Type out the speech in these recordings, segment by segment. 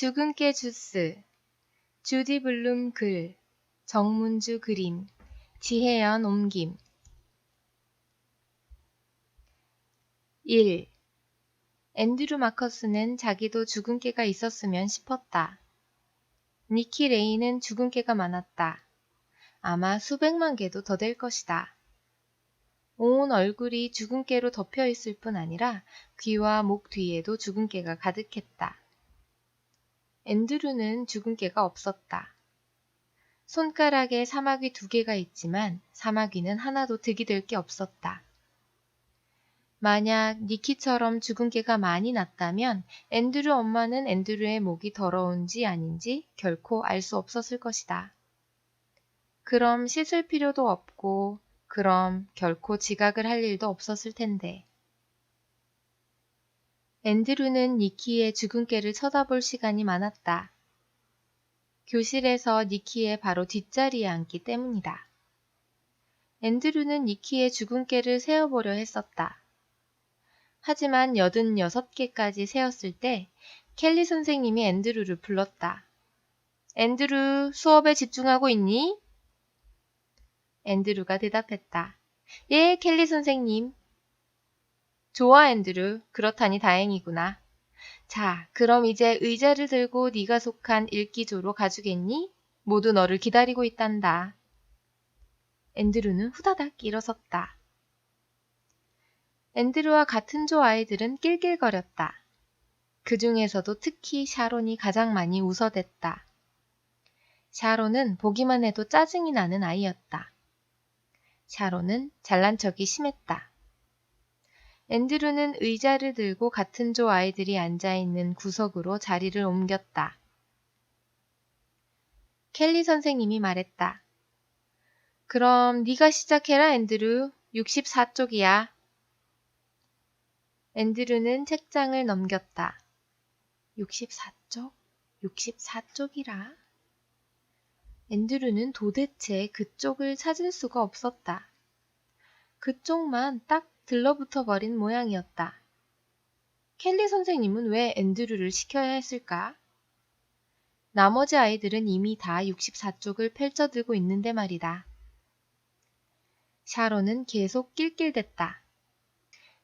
죽은 깨 주스, 주디 블룸 글, 정문주 그림, 지혜연 옮김. 1. 앤드류 마커스는 자기도 죽은 깨가 있었으면 싶었다. 니키 레이는 죽은 깨가 많았다. 아마 수백만 개도 더 될 것이다. 온 얼굴이 죽은 깨로 덮여 있을 뿐 아니라 귀와 목 뒤에도 죽은 깨가 가득했다. 앤드류는 죽은 깨가 없었다. 손가락에 사마귀 2개가 있지만 사마귀는 하나도 득이 될 게 없었다. 만약 니키처럼 죽은 깨가 많이 났다면 앤드류 엄마는 앤드류의 목이 더러운지 아닌지 결코 알 수 없었을 것이다. 그럼 씻을 필요도 없고 그럼 결코 지각을 할 일도 없었을 텐데. 앤드류는 니키의 죽은 깨를 쳐다볼 시간이 많았다. 교실에서 니키의 바로 뒷자리에 앉기 때문이다. 앤드류는 니키의 죽은 깨를 세어보려 했었다. 하지만 86개까지 세었을 때 켈리 선생님이 앤드류를 불렀다. 앤드류, 수업에 집중하고 있니? 앤드류가 대답했다. 예, 켈리 선생님. 좋아, 앤드류. 그렇다니 다행이구나. 자, 그럼 이제 의자를 들고 네가 속한 읽기조로 가주겠니? 모두 너를 기다리고 있단다. 앤드류는 후다닥 일어섰다. 앤드류와 같은 조 아이들은 낄낄거렸다. 그 중에서도 특히 샤론이 가장 많이 웃어댔다. 샤론은 보기만 해도 짜증이 나는 아이였다. 샤론은 잘난 척이 심했다. 앤드류는 의자를 들고 같은 조 아이들이 앉아있는 구석으로 자리를 옮겼다. 켈리 선생님이 말했다. 그럼 네가 시작해라, 앤드류. 64쪽이야. 앤드류는 책장을 넘겼다. 64쪽? 64쪽이라? 앤드류는 도대체 그쪽을 찾을 수가 없었다. 그쪽만 딱 들러붙어 버린 모양이었다. 켈리 선생님은 왜 앤드류를 시켜야 했을까? 나머지 아이들은 이미 다 64쪽을 펼쳐들고 있는데 말이다. 샤론은 계속 낄낄댔다.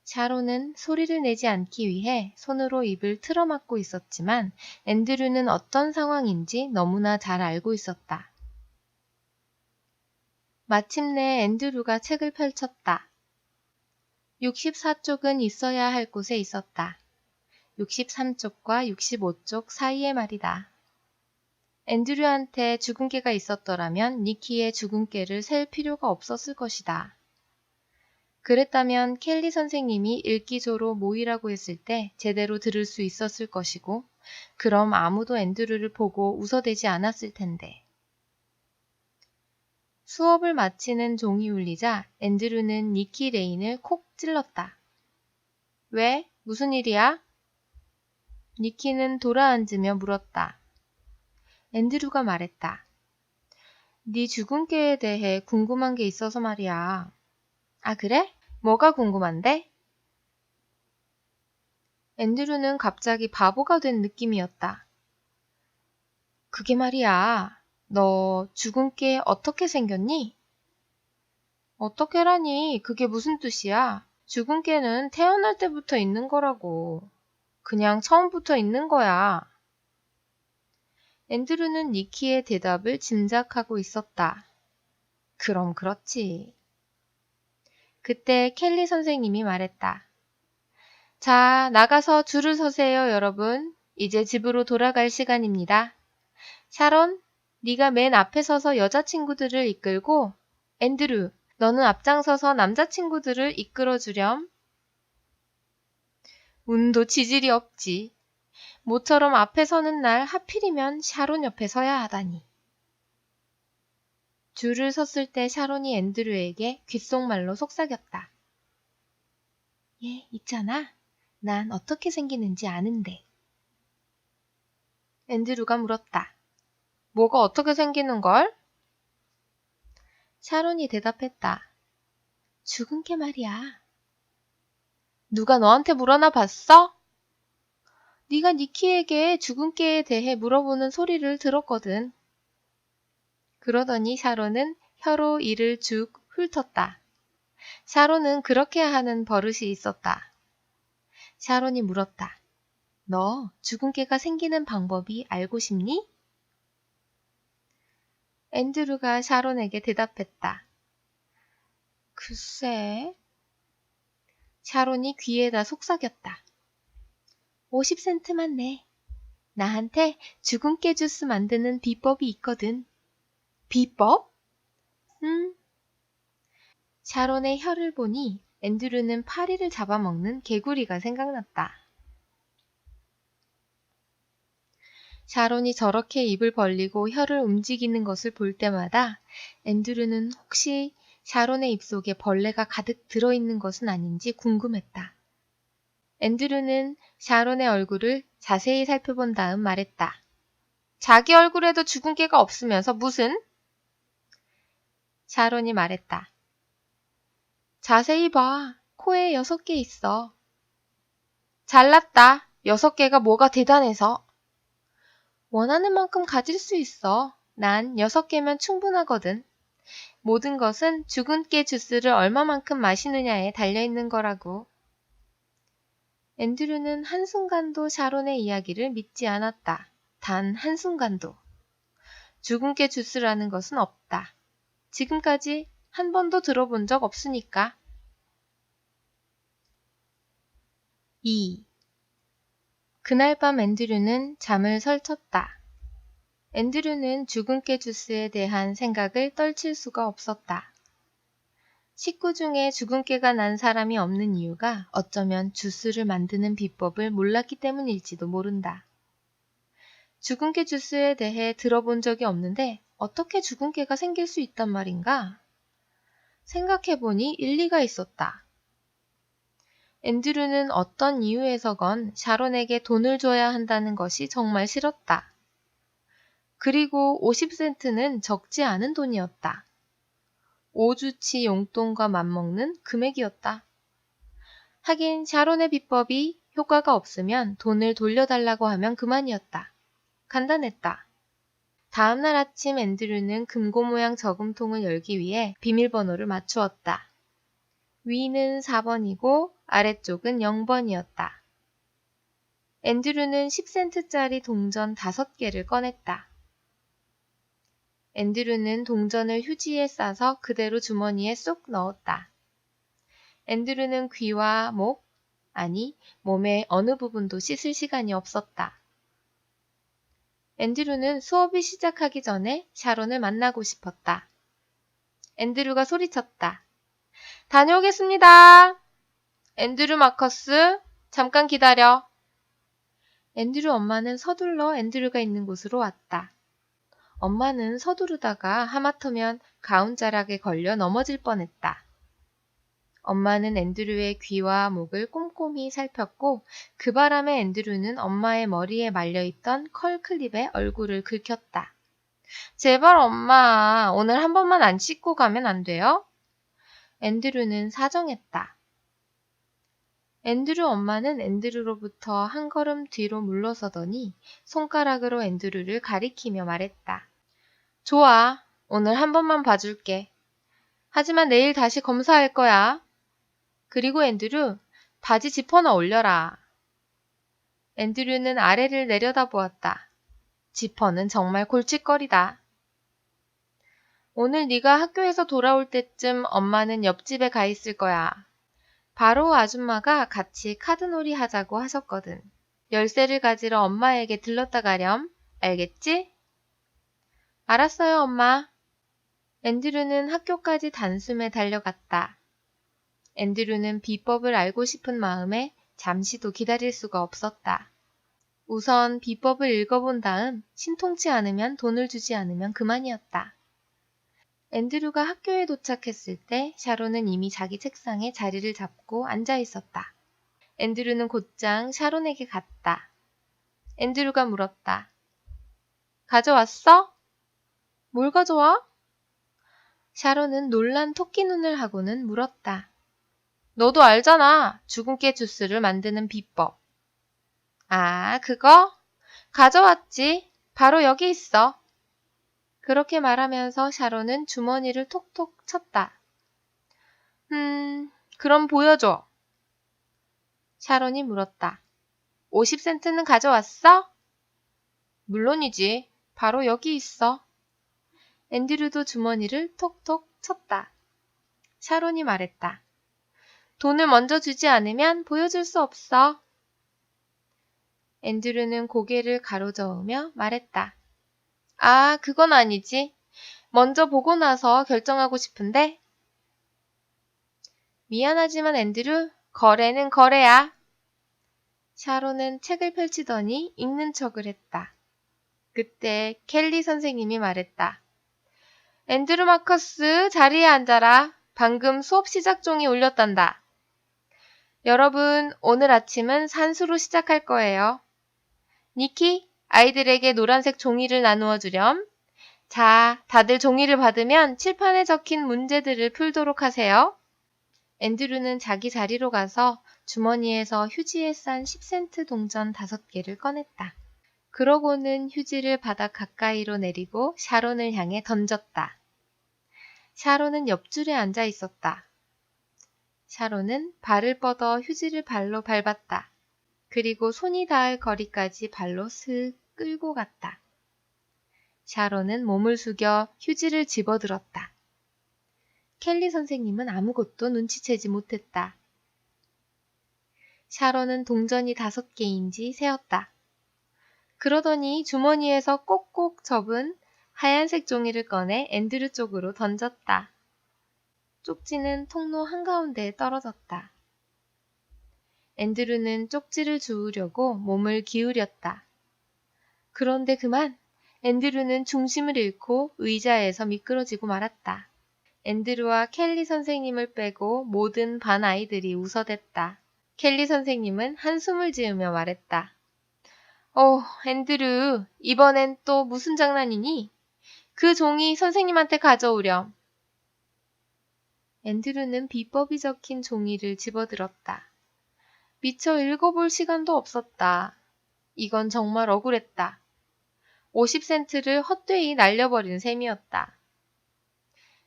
샤론은 소리를 내지 않기 위해 손으로 입을 틀어막고 있었지만 앤드류는 어떤 상황인지 너무나 잘 알고 있었다. 마침내 앤드류가 책을 펼쳤다. 64쪽은 있어야 할 곳에 있었다. 63쪽과 65쪽 사이에 말이다. 앤드류한테 죽은 깨가 있었더라면 니키의 죽은 깨를 셀 필요가 없었을 것이다. 그랬다면 켈리 선생님이 읽기조로 모이라고 했을 때 제대로 들을 수 있었을 것이고 그럼 아무도 앤드류를 보고 웃어대지 않았을 텐데. 수업을 마치는 종이 울리자 앤드류는 니키 레인을 콕 찔렀다. 왜? 무슨 일이야? 니키는 돌아앉으며 물었다. 앤드류가 말했다. 네 죽은 깨에 대해 궁금한 게 있어서 말이야. 아, 그래? 뭐가 궁금한데? 앤드류는 갑자기 바보가 된 느낌이었다. 그게 말이야. 너 죽은 깨 어떻게 생겼니? 어떻게라니? 그게 무슨 뜻이야? 죽은 깨는 태어날 때부터 있는 거라고. 그냥 처음부터 있는 거야. 앤드류는 니키의 대답을 짐작하고 있었다. 그럼 그렇지. 그때 켈리 선생님이 말했다. 자, 나가서 줄을 서세요, 여러분. 이제 집으로 돌아갈 시간입니다. 샤론, 네가 맨 앞에 서서 여자친구들을 이끌고 앤드류, 너는 앞장서서 남자친구들을 이끌어주렴. 운도 지질이 없지. 모처럼 앞에 서는 날 하필이면 샤론 옆에 서야 하다니. 줄을 섰을 때 샤론이 앤드류에게 귓속말로 속삭였다. 얘, 있잖아. 난 어떻게 생기는지 아는데. 앤드류가 물었다. 뭐가 어떻게 생기는걸? 샤론이 대답했다. 죽은 깨 말이야. 누가 너한테 물어나 봤어? 네가 니키에게 죽은 깨에 대해 물어보는 소리를 들었거든. 그러더니 샤론은 혀로 이를 쭉 훑었다. 샤론은 그렇게 하는 버릇이 있었다. 샤론이 물었다. 너 죽은 깨가 생기는 방법이 알고 싶니? 앤드루가 샤론에게 대답했다. 글쎄. 샤론이 귀에다 속삭였다. 50센트만 내. 나한테 죽은 깨 주스 만드는 비법이 있거든. 비법? 샤론의 혀를 보니 앤드루는 파리를 잡아먹는 개구리가 생각났다. 샤론이 저렇게 입을 벌리고 혀를 움직이는 것을 볼 때마다 앤드루는 혹시 샤론의 입속에 벌레가 가득 들어있는 것은 아닌지 궁금했다. 앤드루는 샤론의 얼굴을 자세히 살펴본 다음 말했다. 자기 얼굴에도 죽은 깨가 없으면서 무슨? 샤론이 말했다. 자세히 봐. 코에 6개 있어. 잘났다. 6개가 뭐가 대단해서. 원하는 만큼 가질 수 있어. 난 6개면 충분하거든. 모든 것은 죽은 깨 주스를 얼마만큼 마시느냐에 달려있는 거라고. 앤드류는 한순간도 샤론의 이야기를 믿지 않았다. 단 한순간도. 죽은 깨 주스라는 것은 없다. 지금까지 한 번도 들어본 적 없으니까. 2. 그날 밤 앤드류는 잠을 설쳤다. 앤드류는 죽은 깨 주스에 대한 생각을 떨칠 수가 없었다. 식구 중에 죽은 깨가 난 사람이 없는 이유가 어쩌면 주스를 만드는 비법을 몰랐기 때문일지도 모른다. 죽은 깨 주스에 대해 들어본 적이 없는데 어떻게 죽은 깨가 생길 수 있단 말인가? 생각해보니 일리가 있었다. 앤드류는 어떤 이유에서건 샤론에게 돈을 줘야 한다는 것이 정말 싫었다. 그리고 50센트는 적지 않은 돈이었다. 5주치 용돈과 맞먹는 금액이었다. 하긴 샤론의 비법이 효과가 없으면 돈을 돌려달라고 하면 그만이었다. 간단했다. 다음날 아침 앤드류는 금고 모양 저금통을 열기 위해 비밀번호를 맞추었다. 위는 4번이고 아래쪽은 0번이었다. 앤드류는 10센트짜리 동전 5개를 꺼냈다. 앤드류는 동전을 휴지에 싸서 그대로 주머니에 쏙 넣었다. 앤드류는 귀와 목, 아니 몸의 어느 부분도 씻을 시간이 없었다. 앤드류는 수업이 시작하기 전에 샤론을 만나고 싶었다. 앤드류가 소리쳤다. 다녀오겠습니다. 앤드류 마커스, 잠깐 기다려. 앤드류 엄마는 서둘러 앤드류가 있는 곳으로 왔다. 엄마는 서두르다가 하마터면 가운자락에 걸려 넘어질 뻔했다. 엄마는 앤드류의 귀와 목을 꼼꼼히 살폈고 그 바람에 앤드류는 엄마의 머리에 말려있던 컬클립에 얼굴을 긁혔다. 제발 엄마, 오늘 한 번만 안 씻고 가면 안 돼요? 앤드류는 사정했다. 앤드류 엄마는 앤드류로부터 한 걸음 뒤로 물러서더니 손가락으로 앤드류를 가리키며 말했다. 좋아, 오늘 한 번만 봐줄게. 하지만 내일 다시 검사할 거야. 그리고 앤드류, 바지 지퍼나 올려라. 앤드류는 아래를 내려다보았다. 지퍼는 정말 골칫거리다. 오늘 네가 학교에서 돌아올 때쯤 엄마는 옆집에 가 있을 거야. 바로 아줌마가 같이 카드놀이 하자고 하셨거든. 열쇠를 가지러 엄마에게 들렀다 가렴. 알겠지? 알았어요, 엄마. 앤드류는 학교까지 단숨에 달려갔다. 앤드류는 비법을 알고 싶은 마음에 잠시도 기다릴 수가 없었다. 우선 비법을 읽어본 다음 신통치 않으면 돈을 주지 않으면 그만이었다. 앤드류가 학교에 도착했을 때 샤론은 이미 자기 책상에 자리를 잡고 앉아 있었다. 앤드류는 곧장 샤론에게 갔다. 앤드류가 물었다. 가져왔어? 뭘 가져와? 샤론은 놀란 토끼 눈을 하고는 물었다. 너도 알잖아. 죽은 깨 주스를 만드는 비법. 아, 그거? 가져왔지. 바로 여기 있어. 그렇게 말하면서 샤론은 주머니를 톡톡 쳤다. 그럼 보여줘. 샤론이 물었다. 50센트는 가져왔어? 물론이지. 바로 여기 있어. 앤드류도 주머니를 톡톡 쳤다. 샤론이 말했다. 돈을 먼저 주지 않으면 보여줄 수 없어. 앤드류는 고개를 가로저으며 말했다. 아, 그건 아니지. 먼저 보고 나서 결정하고 싶은데. 미안하지만 앤드류, 거래는 거래야. 샤론은 책을 펼치더니 읽는 척을 했다. 그때 켈리 선생님이 말했다. 앤드류 마커스, 자리에 앉아라. 방금 수업 시작 종이 울렸단다. 여러분, 오늘 아침은 산수로 시작할 거예요. 니키, 아이들에게 노란색 종이를 나누어 주렴. 자, 다들 종이를 받으면 칠판에 적힌 문제들을 풀도록 하세요. 앤드류는 자기 자리로 가서 주머니에서 휴지에 싼 10센트 동전 5개를 꺼냈다. 그러고는 휴지를 바닥 가까이로 내리고 샤론을 향해 던졌다. 샤론은 옆줄에 앉아 있었다. 샤론은 발을 뻗어 휴지를 발로 밟았다. 그리고 손이 닿을 거리까지 발로 슥 끌고 갔다. 샤론은 몸을 숙여 휴지를 집어들었다. 켈리 선생님은 아무것도 눈치채지 못했다. 샤론은 동전이 5개인지 세었다. 그러더니 주머니에서 꼭꼭 접은 하얀색 종이를 꺼내 앤드류 쪽으로 던졌다. 쪽지는 통로 한가운데에 떨어졌다. 앤드류는 쪽지를 주우려고 몸을 기울였다. 그런데 그만 앤드류는 중심을 잃고 의자에서 미끄러지고 말았다. 앤드류와 켈리 선생님을 빼고 모든 반 아이들이 웃어댔다. 켈리 선생님은 한숨을 지으며 말했다. 앤드류, 이번엔 또 무슨 장난이니? 그 종이 선생님한테 가져오렴. 앤드류는 비법이 적힌 종이를 집어들었다. 미처 읽어볼 시간도 없었다. 이건 정말 억울했다. 50센트를 헛되이 날려버린 셈이었다.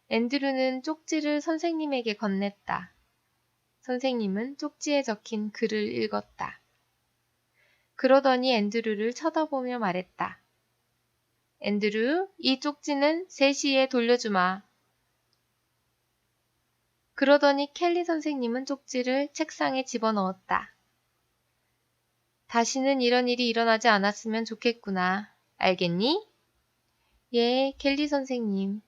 앤드류는 쪽지를 선생님에게 건넸다. 선생님은 쪽지에 적힌 글을 읽었다. 그러더니 앤드류를 쳐다보며 말했다. 앤드류, 이 쪽지는 3시에 돌려주마. 그러더니 켈리 선생님은 쪽지를 책상에 집어넣었다. 다시는 이런 일이 일어나지 않았으면 좋겠구나. 알겠니? 예, 켈리 선생님.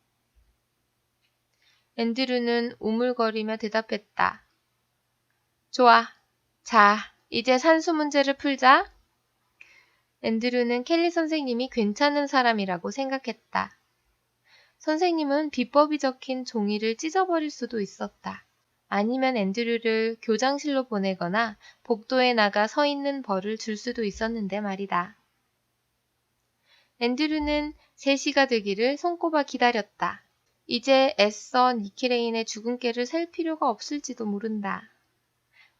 앤드류는 우물거리며 대답했다. 좋아. 자, 이제 산수 문제를 풀자. 앤드류는 켈리 선생님이 괜찮은 사람이라고 생각했다. 선생님은 비법이 적힌 종이를 찢어버릴 수도 있었다. 아니면 앤드류를 교장실로 보내거나 복도에 나가 서 있는 벌을 줄 수도 있었는데 말이다. 앤드류는 3시가 되기를 손꼽아 기다렸다. 이제 애써 니키레인의 주근깨를 셀 필요가 없을지도 모른다.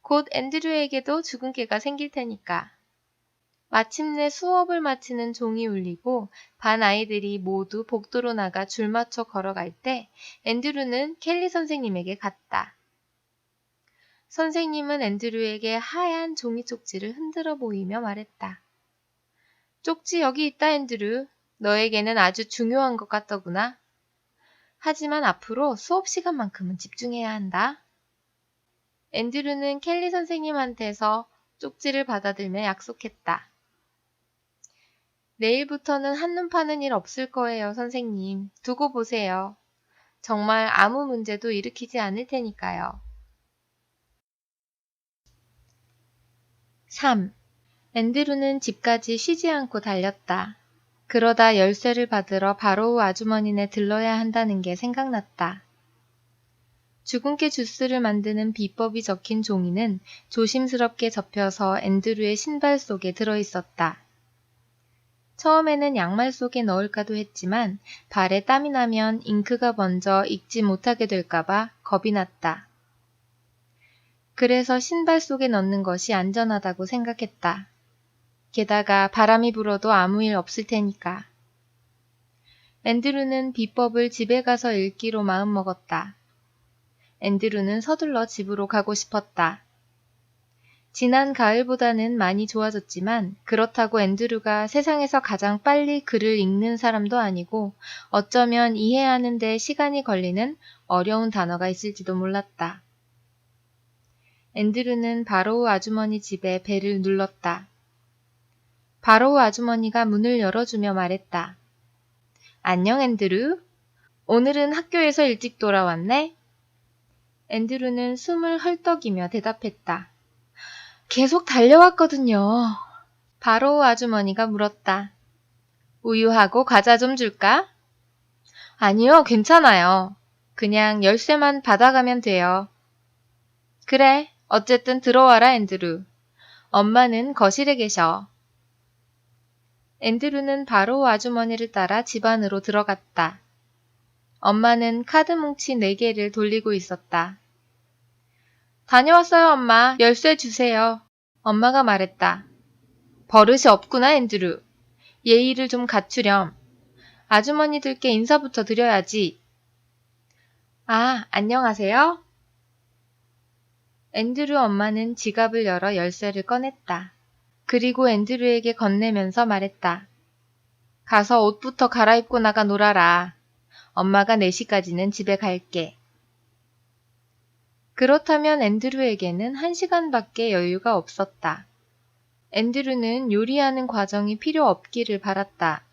곧 앤드류에게도 주근깨가 생길 테니까. 마침내 수업을 마치는 종이 울리고 반 아이들이 모두 복도로 나가 줄 맞춰 걸어갈 때 앤드류는 켈리 선생님에게 갔다. 선생님은 앤드류에게 하얀 종이 쪽지를 흔들어 보이며 말했다. 쪽지 여기 있다, 앤드류. 너에게는 아주 중요한 것 같더구나. 하지만 앞으로 수업 시간만큼은 집중해야 한다. 앤드류는 켈리 선생님한테서 쪽지를 받아들며 약속했다. 내일부터는 한눈 파는 일 없을 거예요, 선생님. 두고 보세요. 정말 아무 문제도 일으키지 않을 테니까요. 3. 앤드류는 집까지 쉬지 않고 달렸다. 그러다 열쇠를 받으러 바로우 아주머니네 들러야 한다는 게 생각났다. 주근깨 주스를 만드는 비법이 적힌 종이는 조심스럽게 접혀서 앤드류의 신발 속에 들어있었다. 처음에는 양말 속에 넣을까도 했지만 발에 땀이 나면 잉크가 번져 읽지 못하게 될까봐 겁이 났다. 그래서 신발 속에 넣는 것이 안전하다고 생각했다. 게다가 바람이 불어도 아무 일 없을 테니까. 앤드루는 비법을 집에 가서 읽기로 마음먹었다. 앤드루는 서둘러 집으로 가고 싶었다. 지난 가을보다는 많이 좋아졌지만 그렇다고 앤드루가 세상에서 가장 빨리 글을 읽는 사람도 아니고 어쩌면 이해하는 데 시간이 걸리는 어려운 단어가 있을지도 몰랐다. 앤드루는 바로우 아주머니 집에 벨을 눌렀다. 바로우 아주머니가 문을 열어주며 말했다. 안녕 앤드루. 오늘은 학교에서 일찍 돌아왔네? 앤드루는 숨을 헐떡이며 대답했다. 계속 달려왔거든요. 바로우 아주머니가 물었다. 우유하고 과자 좀 줄까? 아니요, 괜찮아요. 그냥 열쇠만 받아가면 돼요. 그래, 어쨌든 들어와라 앤드루. 엄마는 거실에 계셔. 앤드루는 바로우 아주머니를 따라 집 안으로 들어갔다. 엄마는 카드 뭉치 4개를 돌리고 있었다. 다녀왔어요, 엄마. 열쇠 주세요. 엄마가 말했다. 버릇이 없구나, 앤드루. 예의를 좀 갖추렴. 아주머니들께 인사부터 드려야지. 아, 안녕하세요. 앤드루 엄마는 지갑을 열어 열쇠를 꺼냈다. 그리고 앤드루에게 건네면서 말했다. 가서 옷부터 갈아입고 나가 놀아라. 엄마가 4시까지는 집에 갈게. 그렇다면 앤드루에게는 1시간밖에 여유가 없었다. 앤드루는 요리하는 과정이 필요 없기를 바랐다.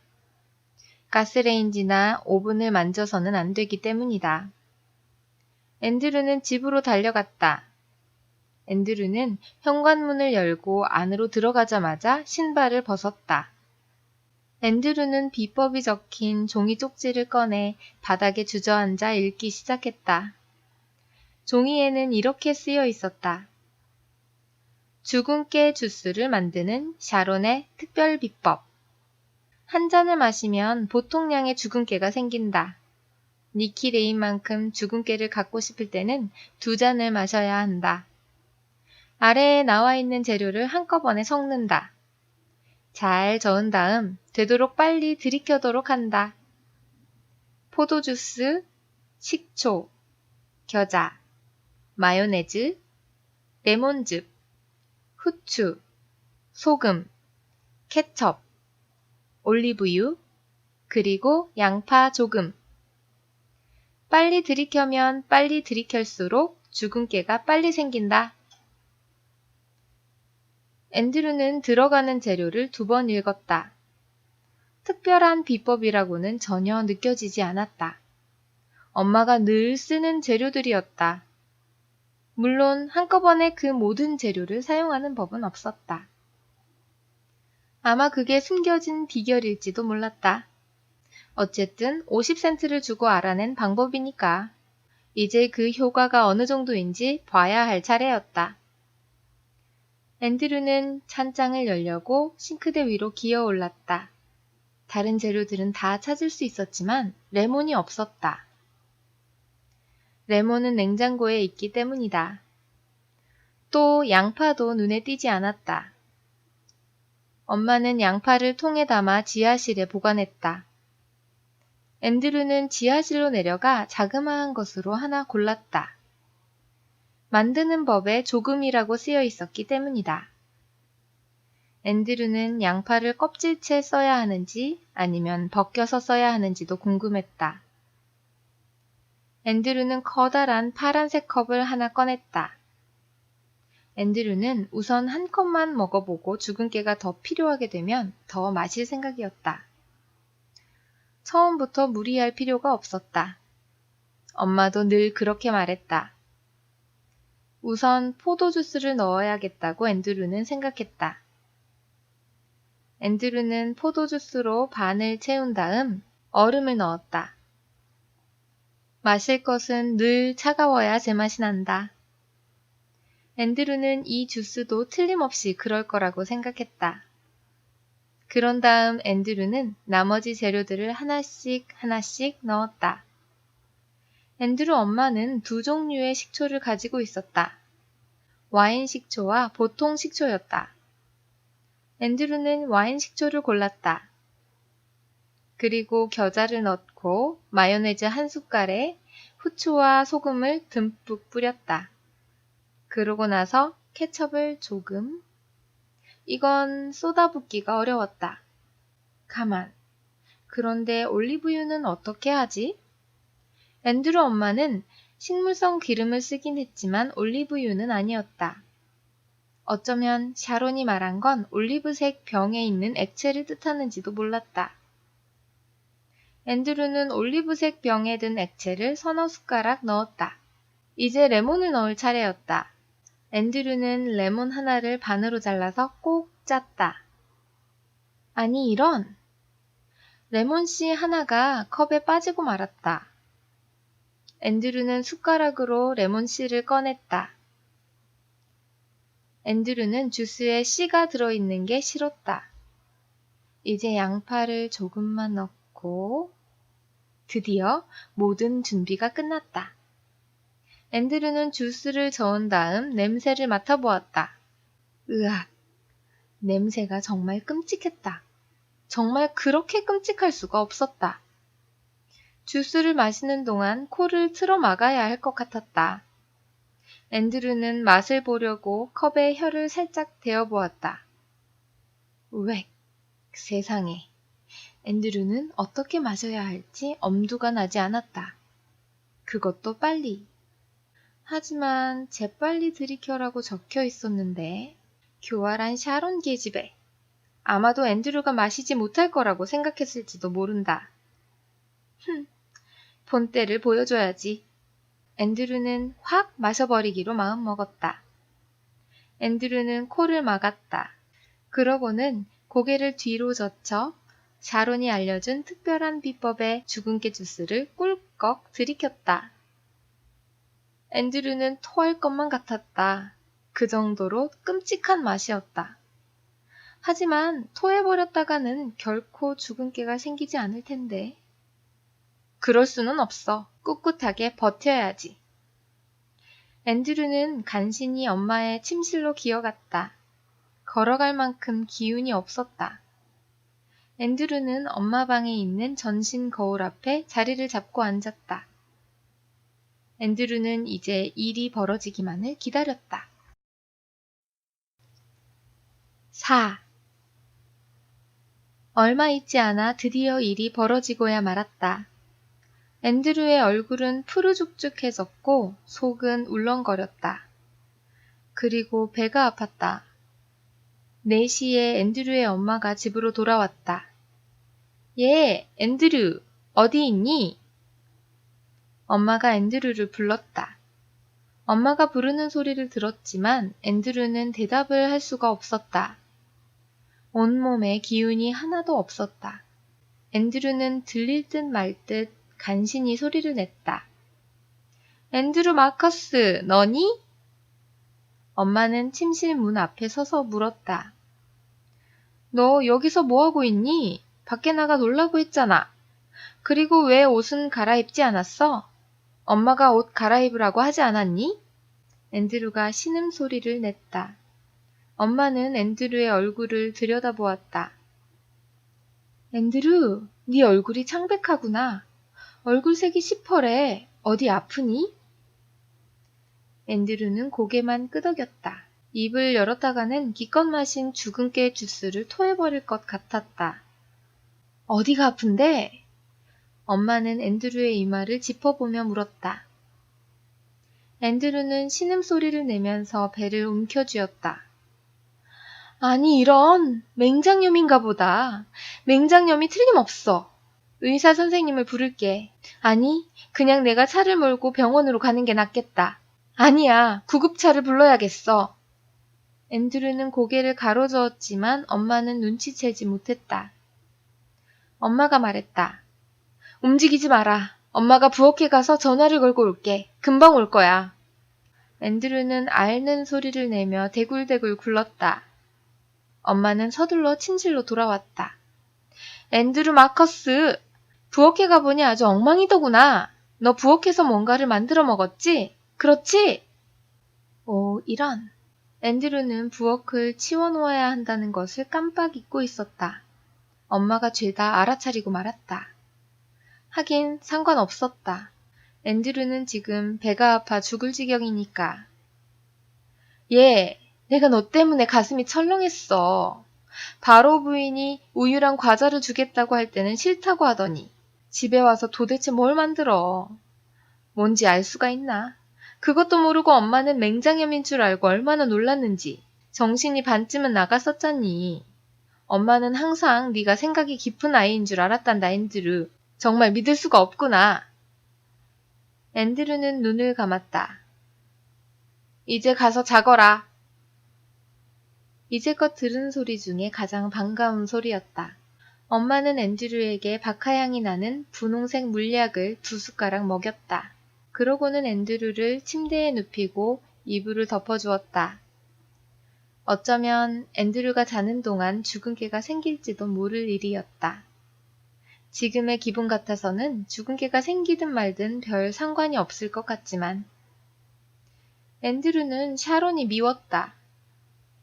가스레인지나 오븐을 만져서는 안 되기 때문이다. 앤드루는 집으로 달려갔다. 앤드루는 현관문을 열고 안으로 들어가자마자 신발을 벗었다. 앤드루는 비법이 적힌 종이 쪽지를 꺼내 바닥에 주저앉아 읽기 시작했다. 종이에는 이렇게 쓰여 있었다. 죽은 깨 주스를 만드는 샤론의 특별 비법. 한 잔을 마시면 보통 량의 죽은 깨가 생긴다. 니키 레인만큼 죽은 깨를 갖고 싶을 때는 2잔을 마셔야 한다. 아래에 나와 있는 재료를 한꺼번에 섞는다. 잘 저은 다음 되도록 빨리 들이켜도록 한다. 포도주스, 식초, 겨자, 마요네즈, 레몬즙, 후추, 소금, 케첩, 올리브유, 그리고 양파 조금. 빨리 들이켜면 빨리 들이켤수록 죽은 깨가 빨리 생긴다. 앤드루는 들어가는 재료를 2번 읽었다. 특별한 비법이라고는 전혀 느껴지지 않았다. 엄마가 늘 쓰는 재료들이었다. 물론 한꺼번에 그 모든 재료를 사용하는 법은 없었다. 아마 그게 숨겨진 비결일지도 몰랐다. 어쨌든 50센트를 주고 알아낸 방법이니까 이제 그 효과가 어느 정도인지 봐야 할 차례였다. 앤드루는 찬장을 열려고 싱크대 위로 기어 올랐다. 다른 재료들은 다 찾을 수 있었지만 레몬이 없었다. 레몬은 냉장고에 있기 때문이다. 또 양파도 눈에 띄지 않았다. 엄마는 양파를 통에 담아 지하실에 보관했다. 앤드루는 지하실로 내려가 자그마한 것으로 하나 골랐다. 만드는 법에 조금이라고 쓰여 있었기 때문이다. 앤드루는 양파를 껍질째 써야 하는지 아니면 벗겨서 써야 하는지도 궁금했다. 앤드루는 커다란 파란색 컵을 하나 꺼냈다. 앤드루는 우선 한 컵만 먹어보고 죽은 깨가 더 필요하게 되면 더 마실 생각이었다. 처음부터 무리할 필요가 없었다. 엄마도 늘 그렇게 말했다. 우선 포도주스를 넣어야겠다고 앤드루는 생각했다. 앤드루는 포도주스로 반을 채운 다음 얼음을 넣었다. 마실 것은 늘 차가워야 제맛이 난다. 앤드루는 이 주스도 틀림없이 그럴 거라고 생각했다. 그런 다음 앤드루는 나머지 재료들을 하나씩 넣었다. 앤드루 엄마는 2종류의 식초를 가지고 있었다. 와인 식초와 보통 식초였다. 앤드루는 와인 식초를 골랐다. 그리고 겨자를 넣고 마요네즈 한 숟갈에 후추와 소금을 듬뿍 뿌렸다. 그러고 나서 케첩을 조금. 이건 쏟아붓기가 어려웠다. 가만. 그런데 올리브유는 어떻게 하지? 앤드루 엄마는 식물성 기름을 쓰긴 했지만 올리브유는 아니었다. 어쩌면 샤론이 말한 건 올리브색 병에 있는 액체를 뜻하는지도 몰랐다. 앤드루는 올리브색 병에 든 액체를 서너 숟가락 넣었다. 이제 레몬을 넣을 차례였다. 앤드루는 레몬 하나를 반으로 잘라서 꼭 짰다. 아니 이런! 레몬씨 하나가 컵에 빠지고 말았다. 앤드루는 숟가락으로 레몬씨를 꺼냈다. 앤드루는 주스에 씨가 들어있는 게 싫었다. 이제 양파를 조금만 넣고 드디어 모든 준비가 끝났다. 앤드루는 주스를 저은 다음 냄새를 맡아보았다. 으악, 냄새가 정말 끔찍했다. 정말 그렇게 끔찍할 수가 없었다. 주스를 마시는 동안 코를 틀어 막아야 할 것 같았다. 앤드루는 맛을 보려고 컵에 혀를 살짝 대어보았다. 우엑, 세상에. 앤드루는 어떻게 마셔야 할지 엄두가 나지 않았다. 그것도 빨리. 하지만 재빨리 들이켜라고 적혀 있었는데 교활한 샤론 계집애. 아마도 앤드루가 마시지 못할 거라고 생각했을지도 모른다. 본때를 보여줘야지. 앤드루는 확 마셔버리기로 마음먹었다. 앤드루는 코를 막았다. 그러고는 고개를 뒤로 젖혀 샤론이 알려준 특별한 비법의 주근깨 주스를 꿀꺽 들이켰다. 앤드루는 토할 것만 같았다. 그 정도로 끔찍한 맛이었다. 하지만 토해버렸다가는 결코 주근깨가 생기지 않을 텐데. 그럴 수는 없어. 꿋꿋하게 버텨야지. 앤드루는 간신히 엄마의 침실로 기어갔다. 걸어갈 만큼 기운이 없었다. 앤드루는 엄마 방에 있는 전신 거울 앞에 자리를 잡고 앉았다. 앤드루는 이제 일이 벌어지기만을 기다렸다. 4. 얼마 있지 않아 드디어 일이 벌어지고야 말았다. 앤드루의 얼굴은 푸르죽죽해졌고 속은 울렁거렸다. 그리고 배가 아팠다. 4시에 앤드루의 엄마가 집으로 돌아왔다. 예, 앤드루, 어디 있니? 엄마가 앤드루를 불렀다. 엄마가 부르는 소리를 들었지만 앤드루는 대답을 할 수가 없었다. 온몸에 기운이 하나도 없었다. 앤드루는 들릴 듯 말 듯 간신히 소리를 냈다. 앤드루 마커스, 너니? 엄마는 침실 문 앞에 서서 물었다. 너 여기서 뭐하고 있니? 밖에 나가 놀라고 했잖아. 그리고 왜 옷은 갈아입지 않았어? 엄마가 옷 갈아입으라고 하지 않았니? 앤드루가 신음소리를 냈다. 엄마는 앤드루의 얼굴을 들여다보았다. 앤드루, 네 얼굴이 창백하구나. 얼굴색이 시퍼래. 어디 아프니? 앤드루는 고개만 끄덕였다. 입을 열었다가는 기껏 마신 주근깨 주스를 토해버릴 것 같았다. 어디가 아픈데? 엄마는 앤드루의 이마를 짚어보며 물었다. 앤드루는 신음소리를 내면서 배를 움켜쥐었다. 아니 이런 맹장염인가 보다. 맹장염이 틀림없어. 의사 선생님을 부를게. 아니 그냥 내가 차를 몰고 병원으로 가는 게 낫겠다. 아니야 구급차를 불러야겠어. 앤드루는 고개를 가로저었지만 엄마는 눈치채지 못했다. 엄마가 말했다. 움직이지 마라. 엄마가 부엌에 가서 전화를 걸고 올게. 금방 올 거야. 앤드루는 앓는 소리를 내며 대굴대굴 굴렀다. 엄마는 서둘러 침실로 돌아왔다. 앤드루 마커스, 부엌에 가보니 아주 엉망이더구나. 너 부엌에서 뭔가를 만들어 먹었지? 그렇지? 오, 이런. 앤드류는 부엌을 치워놓아야 한다는 것을 깜빡 잊고 있었다. 엄마가 죄다 알아차리고 말았다. 하긴 상관없었다. 앤드류는 지금 배가 아파 죽을 지경이니까. 내가 너 때문에 가슴이 철렁했어. 바로 부인이 우유랑 과자를 주겠다고 할 때는 싫다고 하더니 집에 와서 도대체 뭘 만들어. 뭔지 알 수가 있나? 그것도 모르고 엄마는 맹장염인 줄 알고 얼마나 놀랐는지. 정신이 반쯤은 나갔었잖니. 엄마는 항상 네가 생각이 깊은 아이인 줄 알았단다, 앤드류. 정말 믿을 수가 없구나. 앤드류는 눈을 감았다. 이제 가서 자거라. 이제껏 들은 소리 중에 가장 반가운 소리였다. 엄마는 앤드류에게 박하향이 나는 분홍색 물약을 2숟가락 먹였다. 그러고는 앤드류를 침대에 눕히고 이불을 덮어주었다. 어쩌면 앤드류가 자는 동안 죽은 깨가 생길지도 모를 일이었다. 지금의 기분 같아서는 죽은 깨가 생기든 말든 별 상관이 없을 것 같지만 앤드류는 샤론이 미웠다.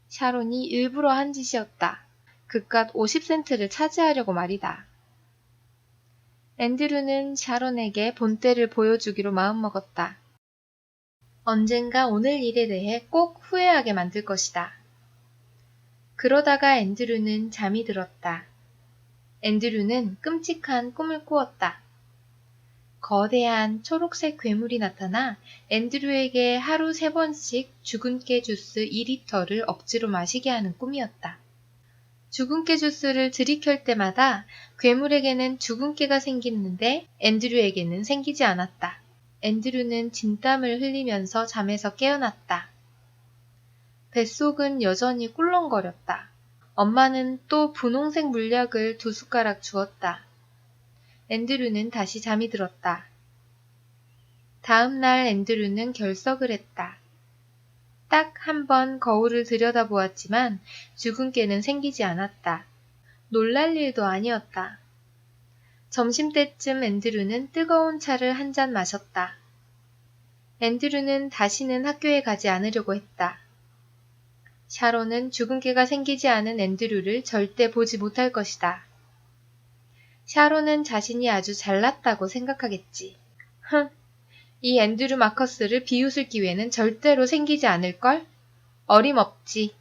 샤론이 일부러 한 짓이었다. 그깟 50센트를 차지하려고 말이다. 앤드류는 샤론에게 본때를 보여주기로 마음먹었다. 언젠가 오늘 일에 대해 꼭 후회하게 만들 것이다. 그러다가 앤드류는 잠이 들었다. 앤드류는 끔찍한 꿈을 꾸었다. 거대한 초록색 괴물이 나타나 앤드류에게 하루 3번씩 죽은 깨 주스 2리터를 억지로 마시게 하는 꿈이었다. 죽은 깨 주스를 들이켤 때마다 괴물에게는 죽은 깨가 생기는데 앤드류에게는 생기지 않았다. 앤드류는 진땀을 흘리면서 잠에서 깨어났다. 뱃속은 여전히 꿀렁거렸다. 엄마는 또 분홍색 물약을 2숟가락 주었다. 앤드류는 다시 잠이 들었다. 다음 날 앤드류는 결석을 했다. 딱 한 번 거울을 들여다보았지만 죽은 깨는 생기지 않았다. 놀랄 일도 아니었다. 점심때쯤 앤드류는 뜨거운 차를 한 잔 마셨다. 앤드류는 다시는 학교에 가지 않으려고 했다. 샤론은 죽은 깨가 생기지 않은 앤드류를 절대 보지 못할 것이다. 샤론은 자신이 아주 잘났다고 생각하겠지. 이 앤드류 마커스를 비웃을 기회는 절대로 생기지 않을걸? 어림없지.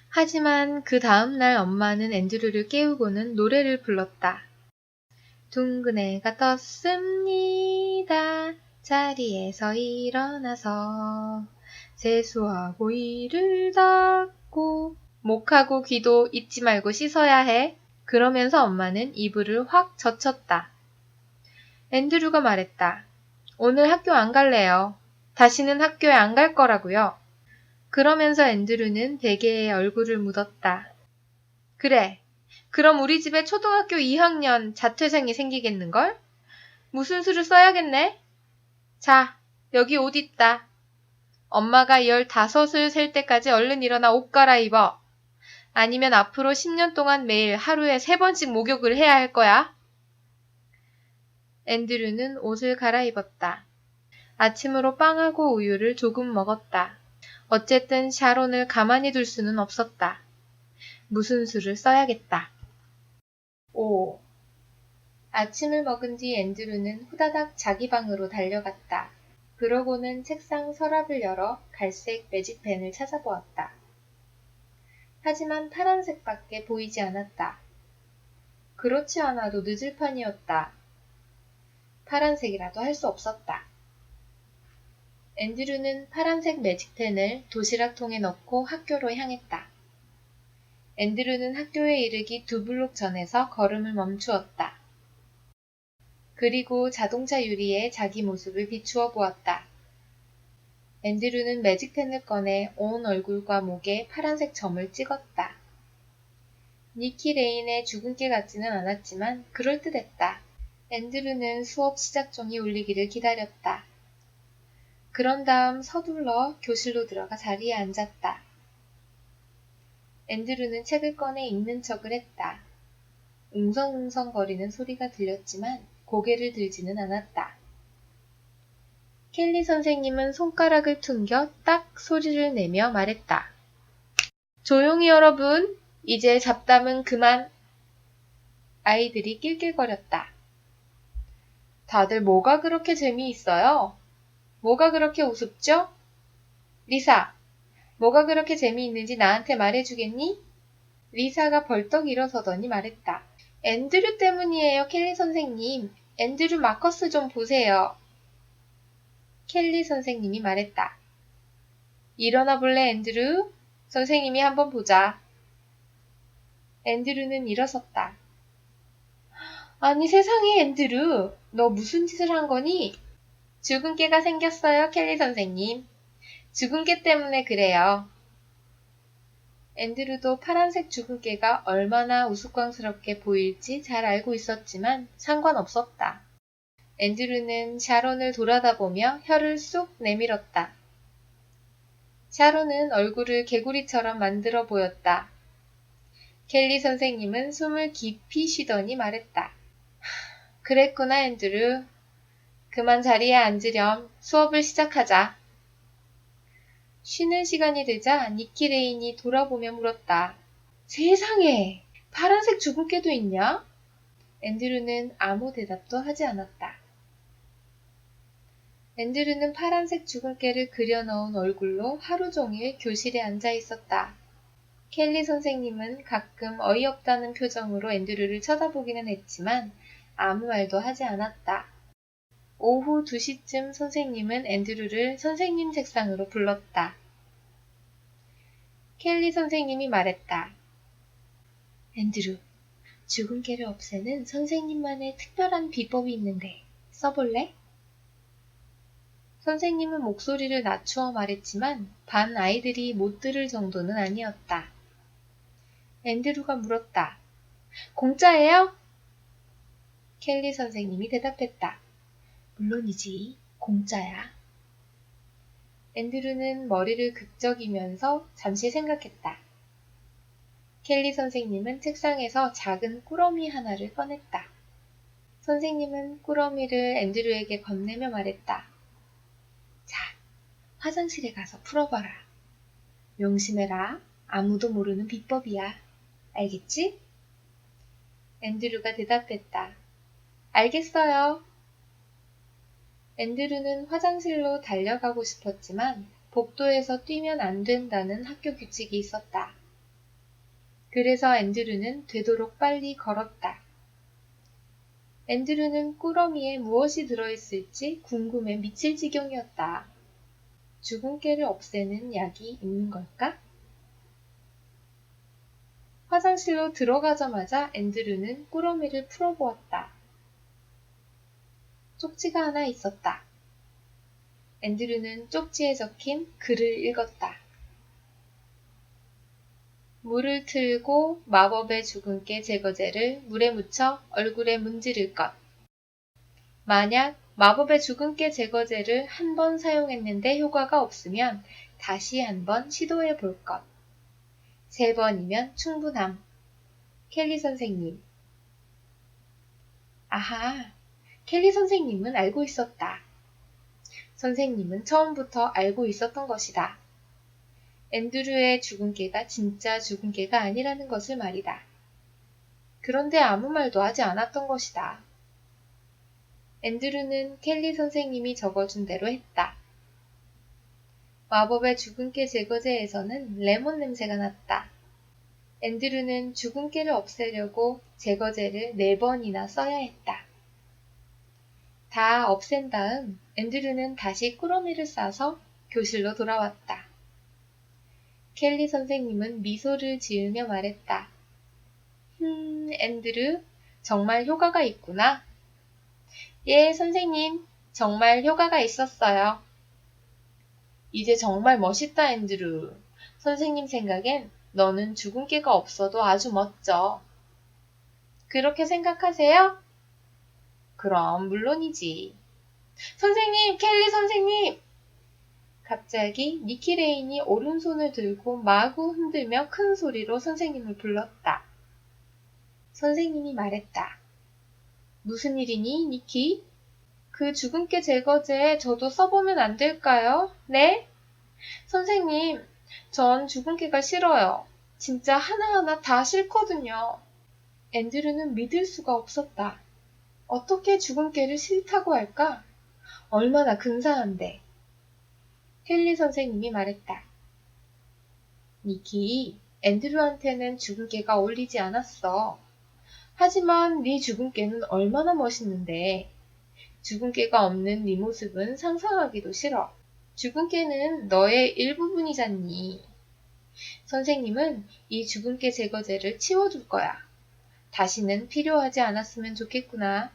하지만 그 다음날 엄마는 앤드류를 깨우고는 노래를 불렀다. 둥근 애가 떴습니다. 자리에서 일어나서 세수하고 이를 닦고 목하고 귀도 잊지 말고 씻어야 해. 그러면서 엄마는 이불을 확 젖혔다. 앤드류가 말했다. 오늘 학교 안 갈래요. 다시는 학교에 안 갈 거라고요. 그러면서 앤드류는 베개에 얼굴을 묻었다. 그래. 그럼 우리 집에 초등학교 2학년 자퇴생이 생기겠는걸? 무슨 수를 써야겠네? 자, 여기 옷 있다. 엄마가 15을 셀 때까지 얼른 일어나 옷 갈아입어. 아니면 앞으로 10년 동안 매일 하루에 3번씩 목욕을 해야 할 거야. 앤드류는 옷을 갈아입었다. 아침으로 빵하고 우유를 조금 먹었다. 어쨌든 샤론을 가만히 둘 수는 없었다. 무슨 수를 써야겠다. 5. 아침을 먹은 뒤 앤드류는 후다닥 자기 방으로 달려갔다. 그러고는 책상 서랍을 열어 갈색 매직펜을 찾아보았다. 하지만 파란색밖에 보이지 않았다. 그렇지 않아도 늦을 판이었다. 파란색이라도 할 수 없었다. 앤드류는 파란색 매직펜을 도시락통에 넣고 학교로 향했다. 앤드류는 학교에 이르기 2블록 전에서 걸음을 멈추었다. 그리고 자동차 유리에 자기 모습을 비추어 보았다. 앤드류는 매직펜을 꺼내 온 얼굴과 목에 파란색 점을 찍었다. 니키 레인의 죽은 깨 같지는 않았지만 그럴듯했다. 앤드류는 수업 시작종이 울리기를 기다렸다. 그런 다음 서둘러 교실로 들어가 자리에 앉았다. 앤드류는 책을 꺼내 읽는 척을 했다. 웅성웅성 거리는 소리가 들렸지만 고개를 들지는 않았다. 켈리 선생님은 손가락을 퉁겨 딱 소리를 내며 말했다. 조용히 여러분, 이제 잡담은 그만. 아이들이 낄낄거렸다. 다들 뭐가 그렇게 재미있어요? 뭐가 그렇게 우습죠? 리사, 뭐가 그렇게 재미있는지 나한테 말해주겠니? 리사가 벌떡 일어서더니 말했다. 앤드류 때문이에요, 켈리 선생님. 앤드류 마커스 좀 보세요. 켈리 선생님이 말했다. 일어나 볼래, 앤드류? 선생님이 한번 보자. 앤드류는 일어섰다. 아니 세상에, 앤드류. 너 무슨 짓을 한 거니? 죽은 깨가 생겼어요, 켈리 선생님. 죽은 깨 때문에 그래요. 앤드류도 파란색 죽은 깨가 얼마나 우스꽝스럽게 보일지 잘 알고 있었지만 상관없었다. 앤드류는 샤론을 돌아다보며 혀를 쑥 내밀었다. 샤론은 얼굴을 개구리처럼 만들어 보였다. 켈리 선생님은 숨을 깊이 쉬더니 말했다. 그랬구나, 앤드류. 그만 자리에 앉으렴. 수업을 시작하자. 쉬는 시간이 되자 니키 레인이 돌아보며 물었다. 세상에! 파란색 죽은 깨도 있냐? 앤드류는 아무 대답도 하지 않았다. 앤드류는 파란색 죽은 깨를 그려넣은 얼굴로 하루 종일 교실에 앉아 있었다. 켈리 선생님은 가끔 어이없다는 표정으로 앤드류를 쳐다보기는 했지만 아무 말도 하지 않았다. 오후 2시쯤 선생님은 앤드류를 선생님 책상으로 불렀다. 켈리 선생님이 말했다. 앤드류, 죽은 깨를 없애는 선생님만의 특별한 비법이 있는데 써볼래? 선생님은 목소리를 낮추어 말했지만 반 아이들이 못 들을 정도는 아니었다. 앤드류가 물었다. 공짜예요? 켈리 선생님이 대답했다. 물론이지, 공짜야. 앤드류는 머리를 극적이면서 잠시 생각했다. 켈리 선생님은 책상에서 작은 꾸러미 하나를 꺼냈다. 선생님은 꾸러미를 앤드류에게 건네며 말했다. 자, 화장실에 가서 풀어봐라. 명심해라. 아무도 모르는 비법이야. 알겠지? 앤드류가 대답했다. 알겠어요. 앤드류는 화장실로 달려가고 싶었지만 복도에서 뛰면 안 된다는 학교 규칙이 있었다. 그래서 앤드류는 되도록 빨리 걸었다. 앤드류는 꾸러미에 무엇이 들어있을지 궁금해 미칠 지경이었다. 죽은 깨를 없애는 약이 있는 걸까? 화장실로 들어가자마자 앤드류는 꾸러미를 풀어보았다. 쪽지가 하나 있었다. 앤드류는 쪽지에 적힌 글을 읽었다. 물을 틀고 마법의 죽은 깨 제거제를 물에 묻혀 얼굴에 문지를 것. 만약 마법의 죽은 깨 제거제를 한 번 사용했는데 효과가 없으면 다시 한 번 시도해 볼 것. 3번이면 충분함. 켈리 선생님. 아하, 켈리 선생님은 알고 있었다. 선생님은 처음부터 알고 있었던 것이다. 앤드류의 죽은 깨가 진짜 죽은 깨가 아니라는 것을 말이다. 그런데 아무 말도 하지 않았던 것이다. 앤드류는 켈리 선생님이 적어준 대로 했다. 마법의 죽은 깨 제거제에서는 레몬 냄새가 났다. 앤드류는 죽은 깨를 없애려고 제거제를 4번이나 써야 했다. 다 없앤 다음 앤드류는 다시 꾸러미를 싸서 교실로 돌아왔다. 켈리 선생님은 미소를 지으며 말했다. 앤드류, 정말 효과가 있구나. 예, 선생님, 정말 효과가 있었어요. 이제 정말 멋있다, 앤드류. 선생님 생각엔 너는 죽은 깨가 없어도 아주 멋져. 그렇게 생각하세요? 그럼 물론이지. 선생님, 켈리 선생님! 갑자기 니키 레인이 오른손을 들고 마구 흔들며 큰 소리로 선생님을 불렀다. 선생님이 말했다. 무슨 일이니, 니키? 그 주근깨 제거제 저도 써보면 안 될까요? 네? 선생님, 전 주근깨가 싫어요. 진짜 하나하나 다 싫거든요. 앤드류는 믿을 수가 없었다. 어떻게 주근깨를 싫다고 할까? 얼마나 근사한데. 헨리 선생님이 말했다. 니키, 앤드류한테는 주근깨가 어울리지 않았어. 하지만 네 주근깨는 얼마나 멋있는데. 주근깨가 없는 네 모습은 상상하기도 싫어. 주근깨는 너의 일부분이잖니. 선생님은 이 주근깨 제거제를 치워줄 거야. 다시는 필요하지 않았으면 좋겠구나.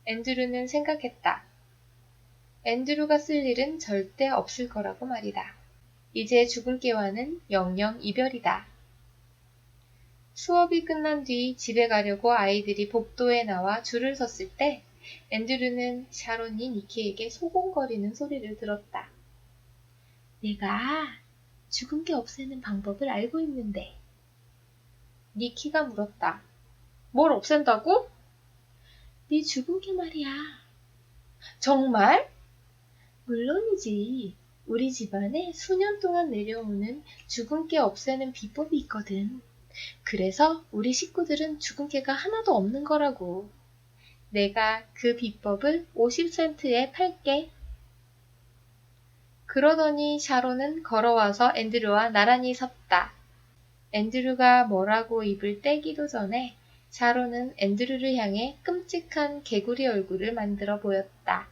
앤드류는 생각했다. 앤드류가 쓸 일은 절대 없을 거라고 말이다. 이제 주근깨와는 영영 이별이다. 수업이 끝난 뒤 집에 가려고 아이들이 복도에 나와 줄을 섰을 때 앤드류는 샤론이 니키에게 소곤거리는 소리를 들었다. 내가 주근깨 없애는 방법을 알고 있는데. 니키가 물었다. 뭘 없앤다고? 네 주근깨 말이야. 정말? 물론이지. 우리 집안에 수년 동안 내려오는 주근깨 없애는 비법이 있거든. 그래서 우리 식구들은 주근깨가 하나도 없는 거라고. 내가 그 비법을 50센트에 팔게. 그러더니 샤론은 걸어와서 앤드류와 나란히 섰다. 앤드류가 뭐라고 입을 떼기도 전에 샤론은 앤드류를 향해 끔찍한 개구리 얼굴을 만들어 보였다.